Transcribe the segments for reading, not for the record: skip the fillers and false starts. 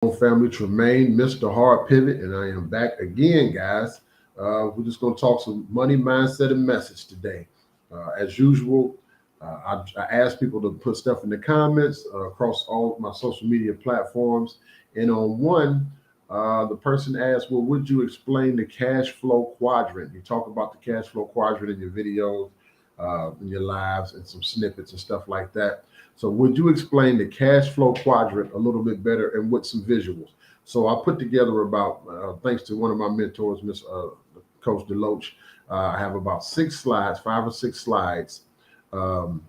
Family, Tremaine, Mr. Hard Pivot, and I am back again, guys. We're just going to talk some money mindset and message today. As usual, I asked people to put stuff in the comments across all my social media platforms. And on one, the person asked, well, would you explain the cash flow quadrant? You talk about the cash flow quadrant in your videos, in your lives, and some snippets and stuff like that. So would you explain the cash flow quadrant a little bit better and with some visuals? So I put together about, thanks to one of my mentors, Miss Coach Deloach, I have about 6 slides, 5 or 6 slides um,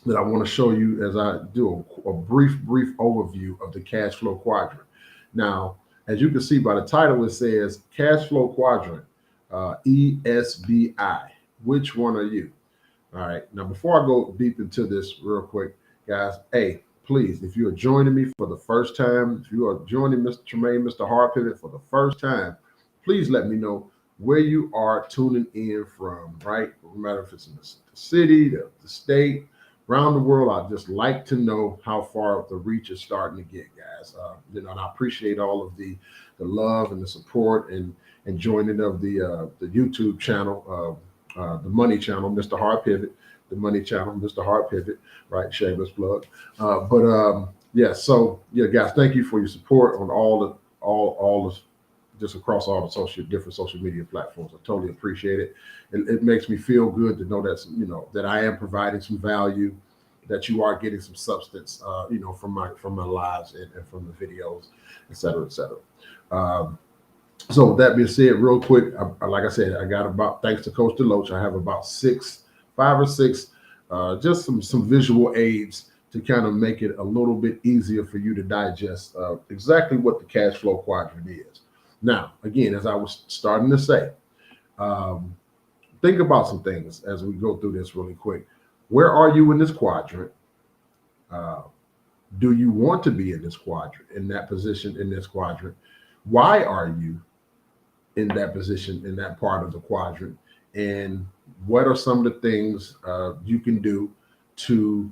that I want to show you as I do a brief overview of the cash flow quadrant. Now, as you can see by the title, it says cash flow quadrant, ESBI. Which one are you? All right. Now, before I go deep into this real quick, guys, hey, please, if you are joining me for the first time, if you are joining Mr. Tremaine, Mr. Hard Pivot for the first time, please let me know where you are tuning in from, right? No matter if it's in the city, the state, around the world, I'd just like to know how far the reach is starting to get, guys. And I appreciate all of the love and the support and joining of the YouTube channel, the Money Channel, Mr. Hard Pivot, the Money Channel, Mr. Hard Pivot, right? Shameless plug. Yeah, so yeah, guys, thank you for your support on all the just across all the different social media platforms. I totally appreciate it. And it makes me feel good to know that I am providing some value, that you are getting some substance, from my lives and from the videos, et cetera, et cetera. So with that being said, real quick, like I said, I got about, thanks to Coach Deloach, I have about 5 or 6, just some visual aids to kind of make it a little bit easier for you to digest exactly what the cash flow quadrant is. Now, again, as I was starting to say, think about some things as we go through this really quick. Where are you in this quadrant? Do you want to be in this quadrant, in that position, in this quadrant? Why are you in that position, in that part of the quadrant? And what are some of the things you can do to,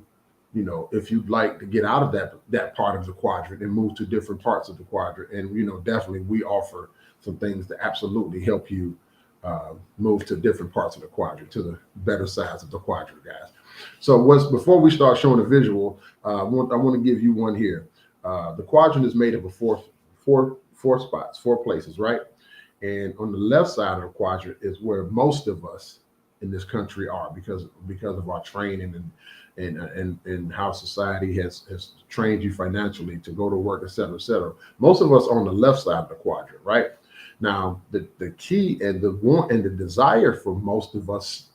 if you'd like to get out of that part of the quadrant and move to different parts of the quadrant? And definitely we offer some things to absolutely help you move to different parts of the quadrant, to the better sides of the quadrant, guys. So before we start showing a visual, I want to give you one here. The quadrant is made up of four spots, 4 places, right? And on the left side of the quadrant is where most of us in this country are, because of our training and how society has trained you financially to go to work, et cetera, et cetera. Most of us are on the left side of the quadrant, right? Now, the key and the want and the desire for most of us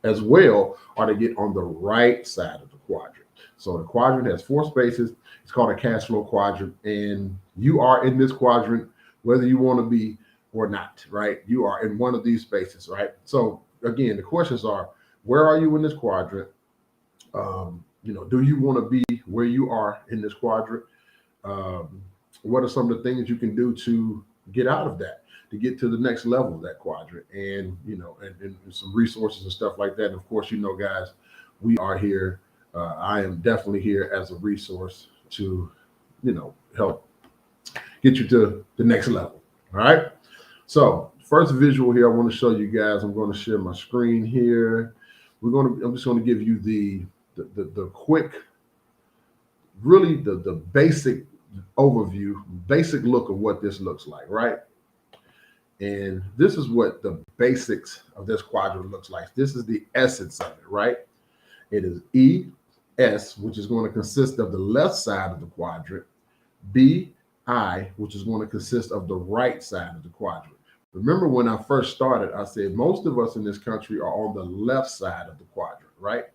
as well are to get on the right side of the quadrant. So the quadrant has 4 spaces. It's called a cash flow quadrant, and you are in this quadrant whether you want to be or not, right? You are in one of these spaces, right? So again, the questions are, where are you in this quadrant? Do you want to be where you are in this quadrant? What are some of the things you can do to get out of that, to get to the next level of that quadrant? And some resources and stuff like that. And of course, guys, we are here. I am definitely here as a resource to, help get you to the next level. All right. So first visual here, I want to show you guys. I'm going to share my screen here. I'm just going to give you the quick, really the basic overview, basic look of what this looks like, right? And this is what the basics of this quadrant looks like. This is the essence of it, right? It is ES, which is going to consist of the left side of the quadrant, BI, which is going to consist of the right side of the quadrant. Remember when I first started, I said most of us in this country are on the left side of the quadrant, right?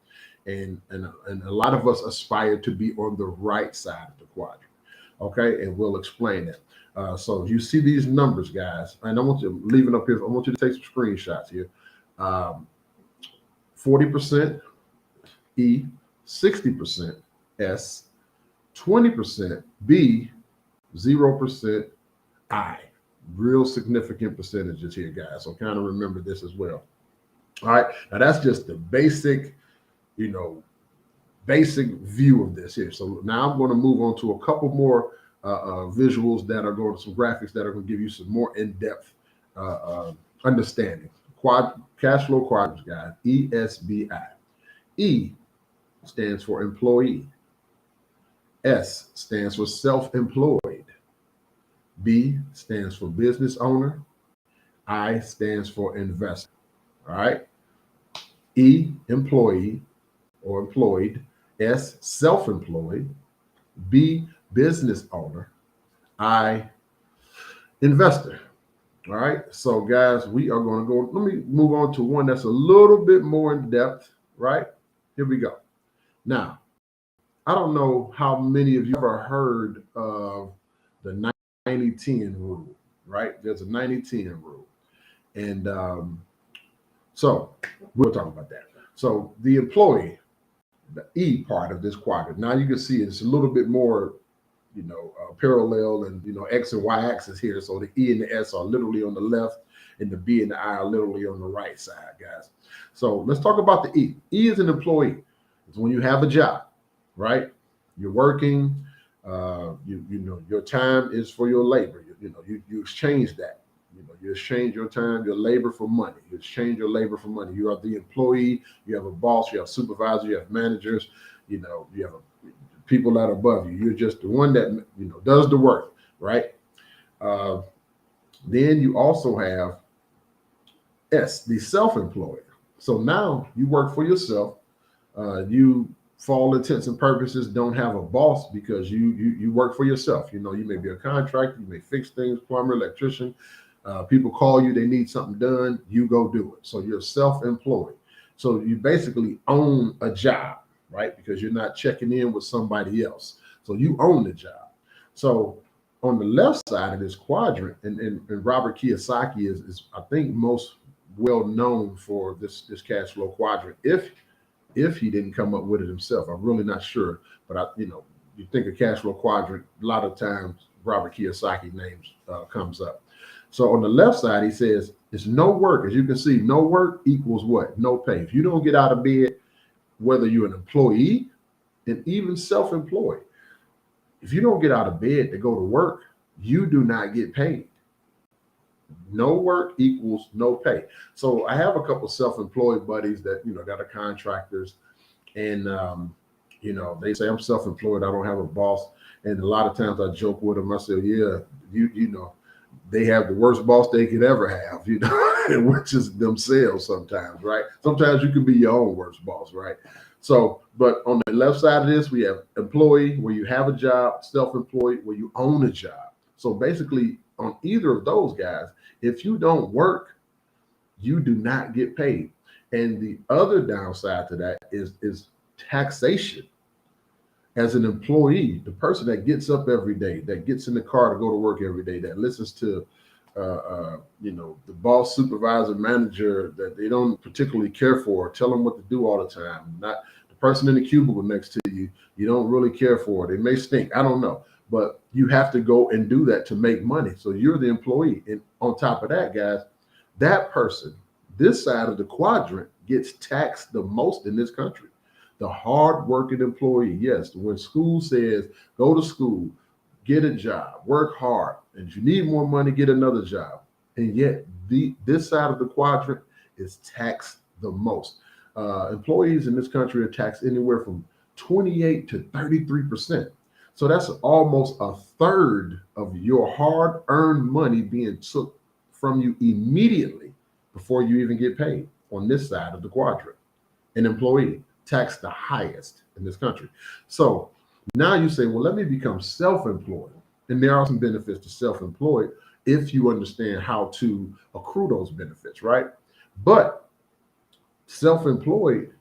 And a lot of us aspire to be on the right side of the quadrant. Okay, and we'll explain that. So you see these numbers, guys, and I want you to leave it up here. I want you to take some screenshots here. 40% E, 60% S, 20% B, 0% I. Real significant percentages here, guys. So kind of remember this as well. All right. Now that's just the basic view of this here. So now I'm going to move on to a couple more visuals that are going to some graphics that are going to give you some more in-depth understanding. Cash flow quadrants, guys. ESBI. E stands for employee. S stands for self-employed. B stands for business owner. I stands for investor. All right. E, employee or employed. S, self-employed. B, business owner. I, investor. All right. So, guys, we are going to go. Let me move on to one that's a little bit more in depth. Right. Here we go. Now, I don't know how many of you ever heard of the 90-10 rule, right? There's a 90-10 rule. And so we'll talk about that. So the employee, the E part of this quadrant, now you can see it's a little bit more, parallel and, X and Y axis here. So the E and the S are literally on the left and the B and the I are literally on the right side, guys. So let's talk about the E. E is an employee. It's when you have a job, right? You're working, your time is for your labor. You exchange that. You exchange your time, your labor for money. You exchange your labor for money. You are the employee. You have a boss. You have a supervisor. You have managers. You have people that are above you. You're just the one that does the work, right? Then you also have S, the self-employed. So now you work for yourself. You, for all intents and purposes, don't have a boss because you work for yourself. You may be a contractor. You may fix things, plumber, electrician. People call you, they need something done, you go do it. So you're self-employed. So you basically own a job, right? Because you're not checking in with somebody else. So you own the job. So on the left side of this quadrant, and Robert Kiyosaki is I think most well known for this cash flow quadrant. If he didn't come up with it himself, I'm really not sure. But you think of cash flow quadrant, a lot of times Robert Kiyosaki names comes up. So on the left side, he says it's no work. As you can see, no work equals what? No pay. If you don't get out of bed, whether you're an employee and even self-employed, if you don't get out of bed to go to work, you do not get paid. No work equals no pay. So I have a couple self-employed buddies that, that are contractors, and, they say I'm self-employed. I don't have a boss. And a lot of times I joke with them. I say, yeah, they have the worst boss they could ever have, which is themselves sometimes, right? Sometimes you can be your own worst boss, right? So, but on the left side of this, we have employee, where you have a job, self-employed, where you own a job. So basically on either of those guys, if you don't work, you do not get paid. And the other downside to that is taxation. As an employee, the person that gets up every day, that gets in the car to go to work every day, that listens to, the boss, supervisor, manager that they don't particularly care for, tell them what to do all the time. Not the person in the cubicle next to you, you don't really care for. They may stink, I don't know, but you have to go and do that to make money. So you're the employee. And on top of that, guys, that person, this side of the quadrant, gets taxed the most in this country. The hard-working employee. Yes, when school says, go to school, get a job, work hard, and if you need more money, get another job. And yet this side of the quadrant is taxed the most. Employees in this country are taxed anywhere from 28 to 33%. So that's almost a third of your hard-earned money being took from you immediately before you even get paid on this side of the quadrant. An employee taxed the highest in this country. So now you say, well, let me become self-employed. And there are some benefits to self-employed if you understand how to accrue those benefits, right? But self-employed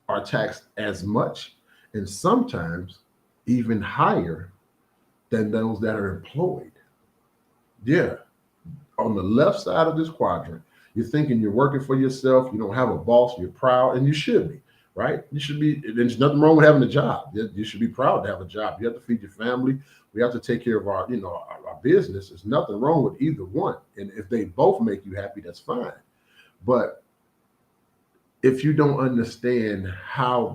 are taxed as much and sometimes even higher than those that are employed. Yeah. On the left side of this quadrant, you're thinking you're working for yourself. You don't have a boss. You're proud, and you should be. Right? You should be. There's nothing wrong with having a job. You should be proud to have a job. You have to feed your family. We have to take care of our business. There's nothing wrong with either one. And if they both make you happy, that's fine. But if you don't understand how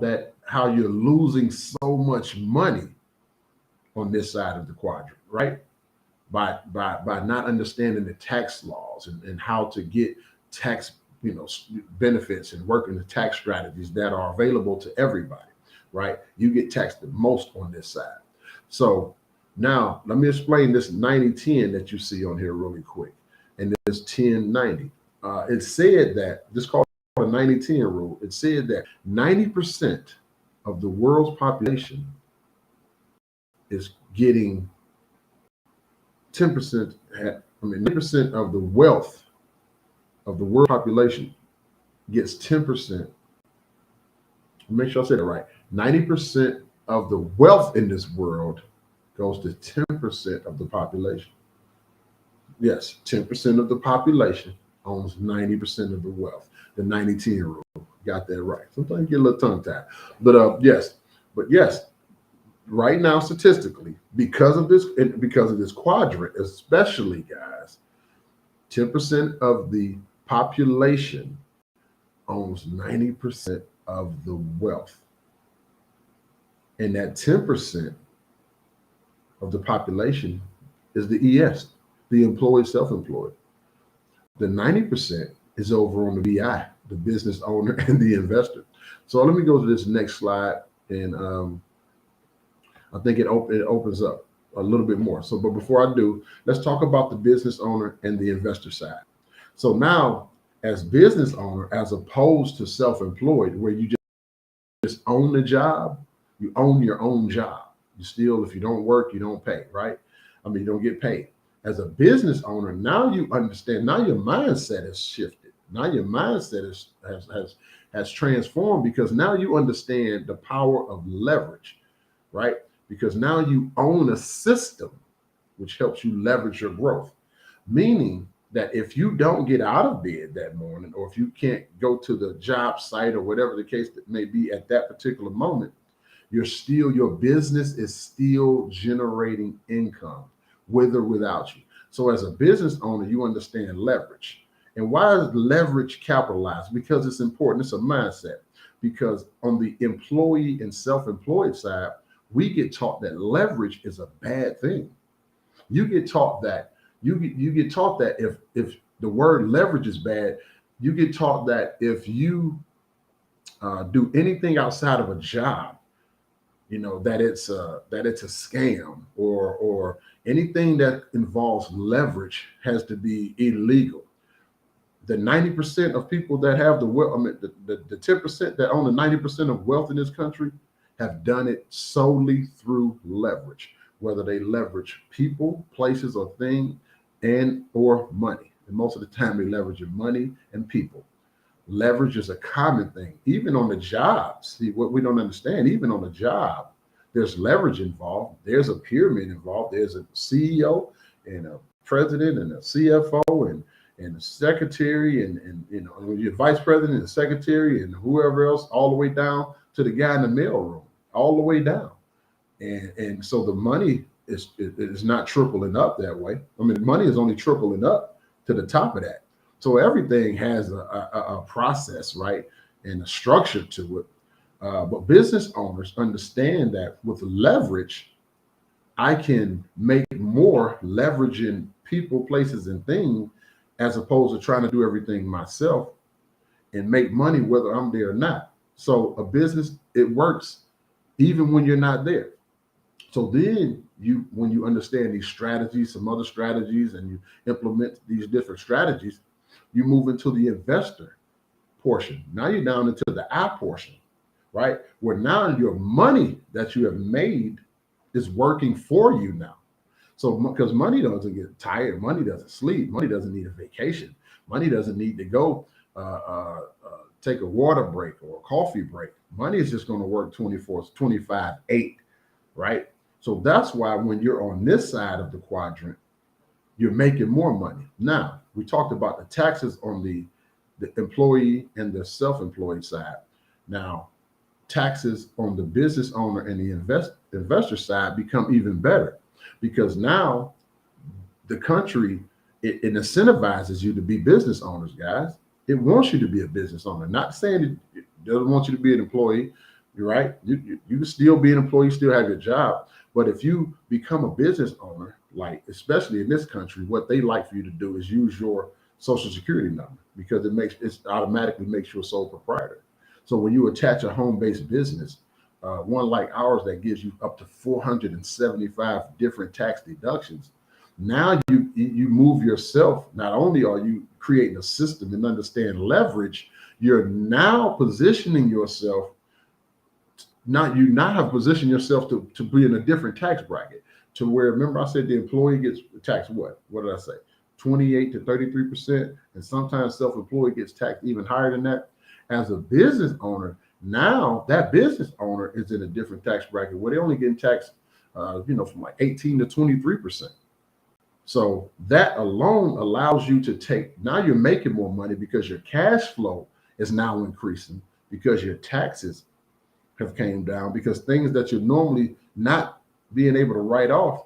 you're losing so much money on this side of the quadrant, right? By not understanding the tax laws and how to get tax, benefits and working the tax strategies that are available to everybody, right? You get taxed the most on this side. So now let me explain this 90-10 that you see on here really quick. And this 10-90. It said that this called a 90-10 rule. It said that 90% of the world's population is getting 10%, 90% of the wealth of the world population gets 10%. Make sure I said it right. 90% of the wealth in this world goes to 10% of the population. Yes, 10% of the population owns 90% of the wealth. The 90-10 rule. Got that right. Sometimes you get a little tongue tied. But yes, right now, statistically, because of this quadrant, especially, guys, 10% of the population owns 90% of the wealth. And that 10% of the population is the ES, the employed, self-employed. The 90% is over on the BI, the business owner and the investor. So let me go to this next slide, and I think it opens up a little bit more. So, but before I do, let's talk about the business owner and the investor side. So now, as business owner, as opposed to self-employed, where you just own the job, you own your own job. You still, if you don't work, you don't pay, right? You don't get paid. As a business owner, now you understand, now your mindset has shifted. Now your mindset has transformed, because now you understand the power of leverage, right? Because now you own a system which helps you leverage your growth. Meaning that if you don't get out of bed that morning, or if you can't go to the job site or whatever the case that may be at that particular moment, your business is still generating income, with or without you. So as a business owner, you understand leverage. And why is leverage capitalized? Because it's important. It's a mindset. Because on the employee and self-employed side, we get taught that leverage is a bad thing. You get taught that if the word leverage is bad, you get taught that if you do anything outside of a job, that it's a scam, or anything that involves leverage has to be illegal. The 90% of people that have the 10% that own the 90% of wealth in this country have done it solely through leverage, whether they leverage people, places, or things, and or money. And most of the time they leverage your money and people. Leverage is a common thing, even on the job. See, what we don't understand, even on the job, there's leverage involved. There's a pyramid involved. There's a CEO and a president and a CFO and a secretary and your vice president and secretary and whoever else, all the way down to the guy in the mailroom, all the way down. And so the money is not tripling up that way. Money is only tripling up to the top of that. So everything has a process, right, and a structure to it. But business owners understand that with leverage, I can make more leveraging people, places, and things, as opposed to trying to do everything myself and make money whether I'm there or not. So a business, it works even when you're not there. So then when you understand these strategies, some other strategies, and you implement these different strategies, you move into the investor portion. Now you're down into the I portion, right? Where now your money that you have made is working for you now. So because money doesn't get tired, money doesn't sleep, money doesn't need a vacation, money doesn't need to go take a water break or a coffee break. Money is just going to work 25/8, right? So that's why when you're on this side of the quadrant, you're making more money. Now, we talked about the taxes on the employee and the self-employed side. Now, taxes on the business owner and the investor side become even better, because now the country, it incentivizes you to be business owners, guys. It wants you to be a business owner. Not saying it doesn't want you to be an employee. You're right. You can still be an employee, still have your job, But if you become a business owner, like especially in this country, what they like for you to do is use your social security number because it automatically makes you a sole proprietor. So when you attach a home-based business, one like ours that gives you up to 475 different tax deductions, now you move yourself. Not only are you creating a system and understand leverage, you're now positioning yourself. You now have positioned yourself to be in a different tax bracket to where, remember I said the employee gets taxed what did I say, 28 to 33%, and sometimes self-employed gets taxed even higher than that. As a business owner, now that business owner is in a different tax bracket where they're only getting taxed from like 18 to 23%. So that alone allows you to take, now you're making more money because your cash flow is now increasing because your taxes have came down, because things that you're normally not being able to write off,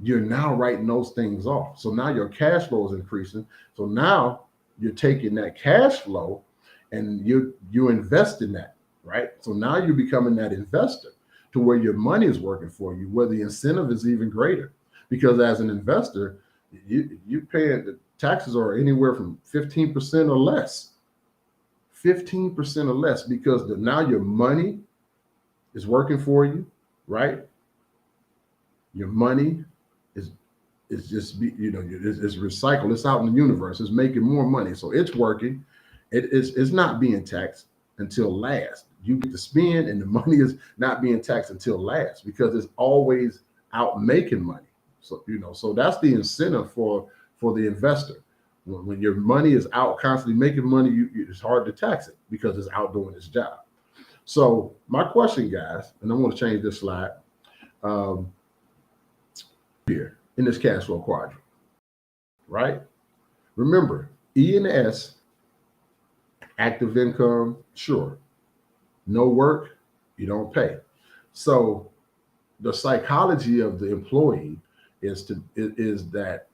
you're now writing those things off. So now your cash flow is increasing. So now you're taking that cash flow and you invest in that, right? So now you're becoming that investor to where your money is working for you, where the incentive is even greater. Because as an investor, you paying, the taxes are anywhere from 15% or less. 15% or less, because now your money is working for you, right? Your money is just it's recycled. It's out in the universe. It's making more money, so it's working. It's not being taxed until last. You get to spend, and the money is not being taxed until last because it's always out making money. So that's the incentive for the investor. When your money is out constantly making money, it's hard to tax it because it's out doing its job. So my question, guys, and I want to change this slide here in this cash flow quadrant, right? Remember, E and S, active income, sure. No work, you don't pay. So the psychology of the employee is that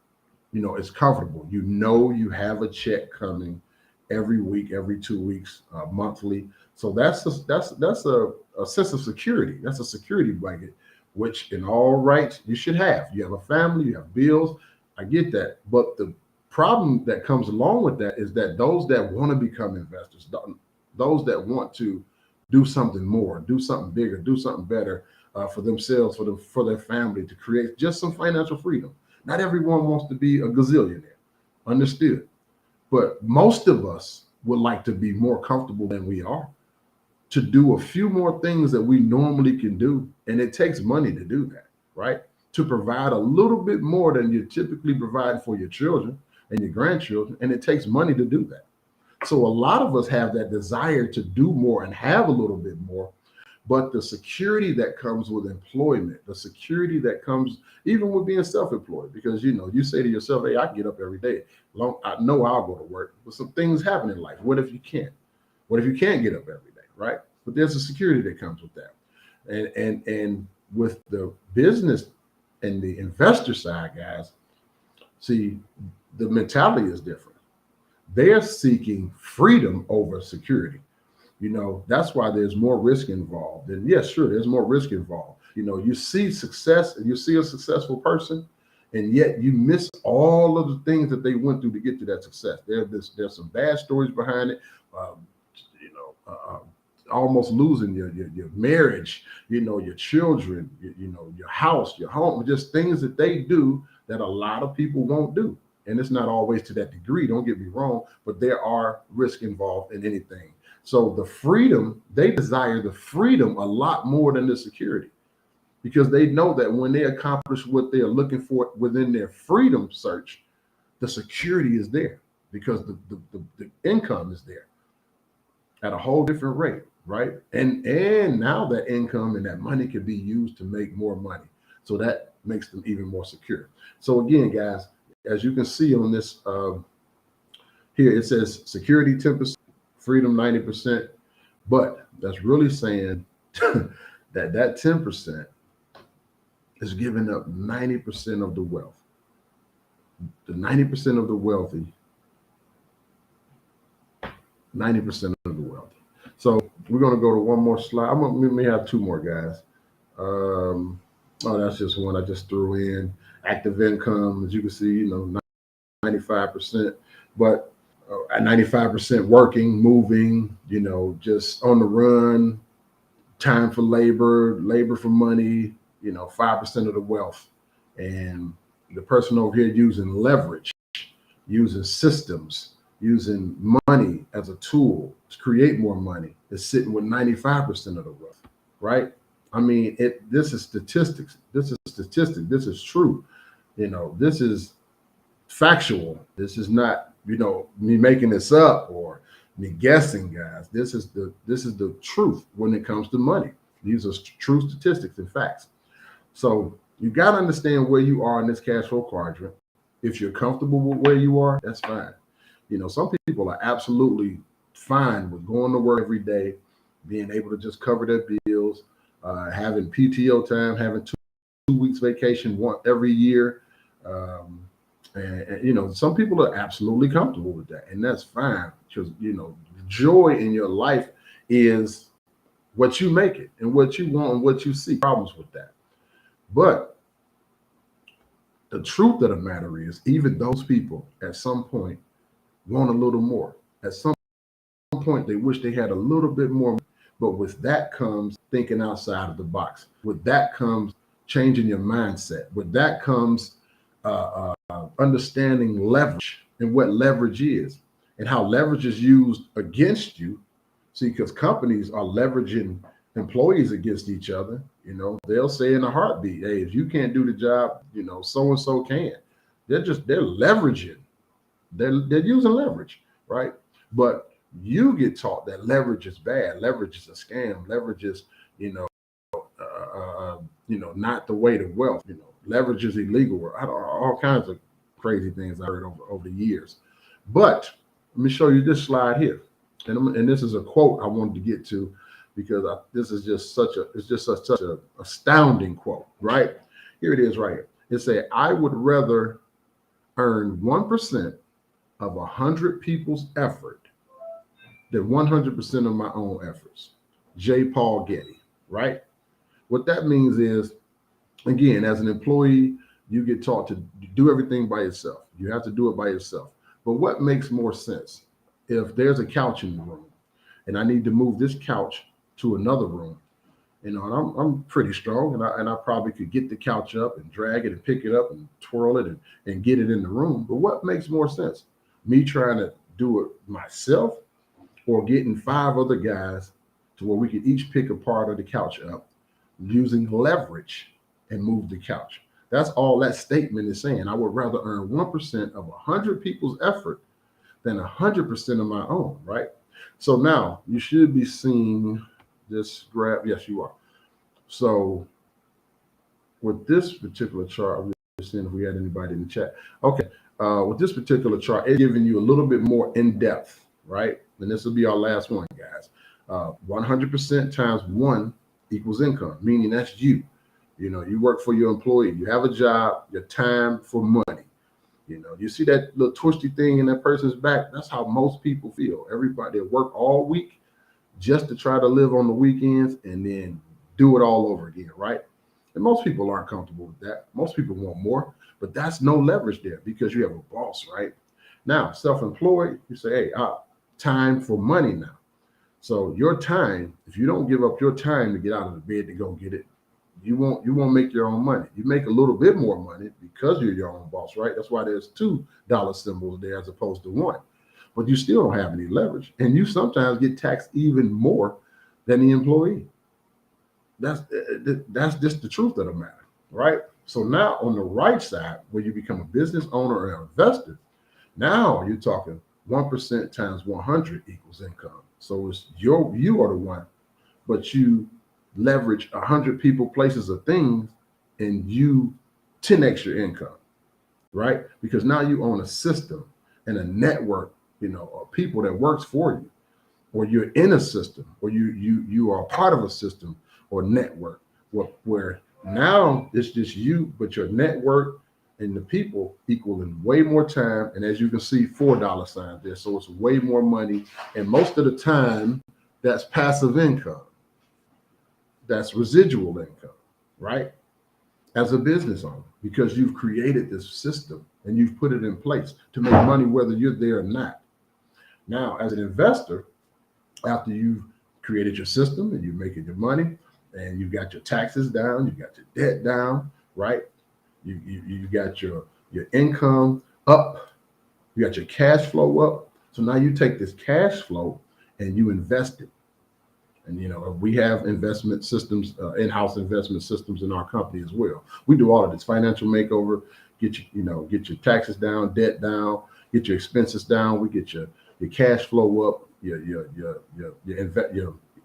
it's comfortable. You have a check coming every week, every 2 weeks, monthly. So that's a sense of security. That's a security blanket, which in all rights you should have. You have a family, you have bills. I get that. But the problem that comes along with that is that those that want to become investors, those that want to do something more, do something bigger, do something better for themselves, for their family, to create just some financial freedom. Not everyone wants to be a gazillionaire, understood. But most of us would like to be more comfortable than we are, to do a few more things that we normally can do. And it takes money to do that, right? To provide a little bit more than you typically provide for your children and your grandchildren. And it takes money to do that. So a lot of us have that desire to do more and have a little bit more. But the security that comes with employment, the security that comes even with being self-employed, because you say to yourself, hey, I get up every day. I know I'll go to work, but some things happen in life. What if you can't? What if you can't get up every day, right? But there's a security that comes with that. And with the business and the investor side, guys, see, the mentality is different. They're seeking freedom over security. That's why there's more risk involved. And yes, sure, there's more risk involved. You see success and you see a successful person, and yet you miss all of the things that they went through to get to that success. There's some bad stories behind it. Almost losing your marriage, your children, your house, your home, just things that they do that a lot of people won't do. And it's not always to that degree, don't get me wrong, but there are risk involved in anything. So the freedom, they desire the freedom a lot more than the security, because they know that when they accomplish what they are looking for within their freedom search, the security is there because the income is there at a whole different rate, right? And now that income and that money can be used to make more money. So that makes them even more secure. So again, guys, as you can see on this here, it says security 10%, freedom 90%, but that's really saying that 10% is giving up 90% of the wealth. The 90% of the wealthy, 90% of the wealthy. So we're going to go to one more slide. We may have two more, guys. Oh, that's just one I just threw in. Active income, as you can see, 95%, but 95% working, moving, just on the run, time for labor, labor for money, 5% of the wealth. And the person over here using leverage, using systems, using money as a tool to create more money is sitting with 95% of the wealth, right? I mean, this is statistics. This is statistic. This is true. This is factual. This is not, me making this up or me guessing, guys. This is the truth when it comes to money. These are true statistics and facts. So you got to understand where you are in this cash flow quadrant. If you're comfortable with where you are, that's fine. Some people are absolutely fine with going to work every day, being able to just cover their bills, having PTO time, having 2 weeks vacation one every year. And some people are absolutely comfortable with that, and that's fine because joy in your life is what you make it and what you want and what you see. Problems with that, but the truth of the matter is, even those people at some point want a little more. At some point, they wish they had a little bit more. But with that comes thinking outside of the box. With that comes changing your mindset. With that comes understanding leverage and what leverage is and how leverage is used against you. See, because companies are leveraging employees against each other. They'll say in a heartbeat, hey, if you can't do the job, so and so can. They're leveraging. They're using leverage, right? But you get taught that leverage is bad. Leverage is a scam. Leverage is, not the way to wealth. Leverage is illegal. All kinds of crazy things I heard over the years. But let me show you this slide here, and this is a quote I wanted to get to because this is just such a astounding quote, right? Here it is, right here. It says, "I would rather earn 1% of 100 people's effort than 100% of my own efforts." J. Paul Getty, right? What that means is, again, as an employee, you get taught to do everything by yourself. You have to do it by yourself. But what makes more sense? If there's a couch in the room and I need to move this couch to another room, and I'm pretty strong, and I probably could get the couch up and drag it and pick it up and twirl it and get it in the room. But what makes more sense? Me trying to do it myself or getting 5 other guys to where we could each pick a part of the couch up using leverage and move the couch. That's all that statement is saying. I would rather earn 1% of 100 people's effort than 100% of my own, right? So now you should be seeing this graph. Yes, you are. So with this particular chart, I'm just seeing if we had anybody in the chat. Okay. With this particular chart, it's giving you a little bit more in depth, right? And this will be our last one, guys. 100% times 1 equals income, meaning that's you. You work for your employee. You have a job, your time for money. You see that little twisty thing in that person's back? That's how most people feel. Everybody work all week just to try to live on the weekends and then do it all over again, right? And most people aren't comfortable with that. Most people want more, but that's no leverage there because you have a boss, right? Now, self-employed, you say, hey, time for money now. So your time, if you don't give up your time to get out of the bed to go get it, you won't make your own money. You make a little bit more money because you're your own boss, right? That's why there's $2 symbols there as opposed to 1. But you still don't have any leverage, and you sometimes get taxed even more than the employee. That's just the truth of the matter, right? So now on the right side, where you become a business owner or an investor, now you're talking 1% times 100 equals income. So you are the one, but you leverage 100 people, places, or things, and you 10x your income, right? Because now you own a system and a network, of people that works for you, or you're in a system, or you are part of a system or network where now it's just you, but your network and the people equaling way more time. And as you can see, $4 signs there. So it's way more money. And most of the time, that's passive income. That's residual income, right? as a business owner because you've created this system and you've put it in place to make money whether you're there or not. Now, as an investor, after you've created your system and you're making your money and you've got your taxes down, you got your debt down, right? You got your income up, you got your cash flow up. So now you take this cash flow and you invest it. And we have investment systems, in-house investment systems in our company as well. We do all of this financial makeover, get your taxes down, debt down, get your expenses down. We get your cash flow up, your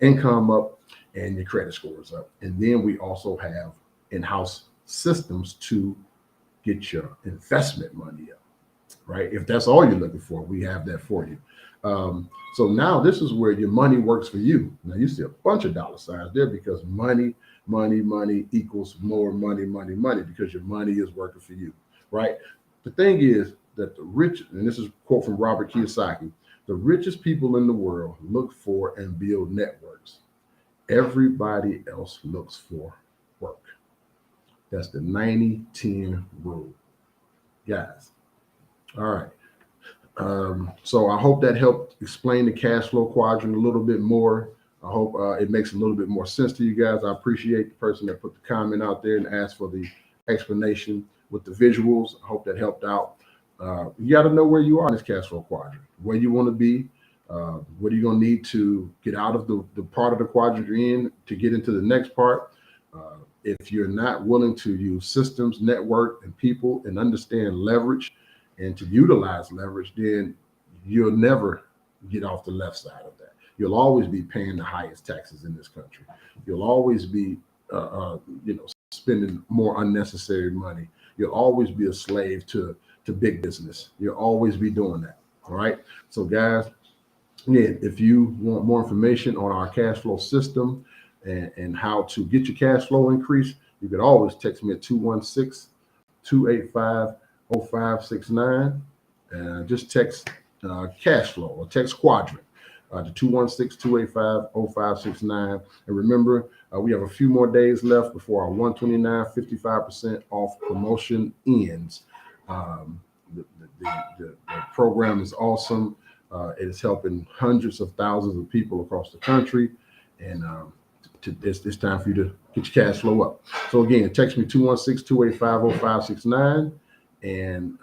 income up, and your credit scores up. And then we also have in-house systems to get your investment money up, right? If that's all you're looking for, we have that for you. So now this is where your money works for you. Now you see a bunch of dollar signs there because money equals more money, because your money is working for you, right? The thing is that the rich, and this is a quote from Robert Kiyosaki, the richest people in the world look for and build networks. Everybody else looks for work. That's the 90-10 rule, guys. All right. So I hope that helped explain the cash flow quadrant a little bit more. I hope it makes a little bit more sense to you guys. I appreciate the person that put the comment out there and asked for the explanation with the visuals. I hope that helped out. You got to know where you are in this cash flow quadrant, where you want to be. What are you going to need to get out of the part of the quadrant you're in to get into the next part? If you're not willing to use systems, network, and people and understand leverage and to utilize leverage, then you'll never get off the left side of that. You'll always be paying the highest taxes in this country. You'll always be, spending more unnecessary money. You'll always be a slave to big business. You'll always be doing that. All right. So guys, again, if you want more information on our cash flow system and how to get your cash flow increase, you can always text me at 216-285-0569. Just text cash flow or text quadrant to 216-285-0569. And remember, we have a few more days left before our 129 55% off promotion ends. The program is awesome. It is helping hundreds of thousands of people across the country. And it's time for you to get your cash flow up. So again, text me 216-285-0569. And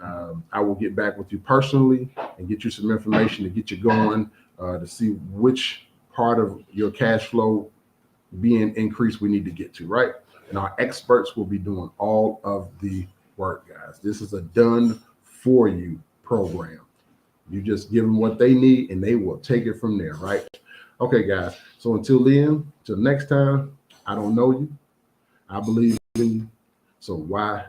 I will get back with you personally and get you some information to get you going to see which part of your cash flow being increased we need to get to, right? And our experts will be doing all of the work, guys. This is a done for you program. You just give them what they need and they will take it from there, right? Okay, guys. So until then, till next time, I don't know you. I believe in you. So why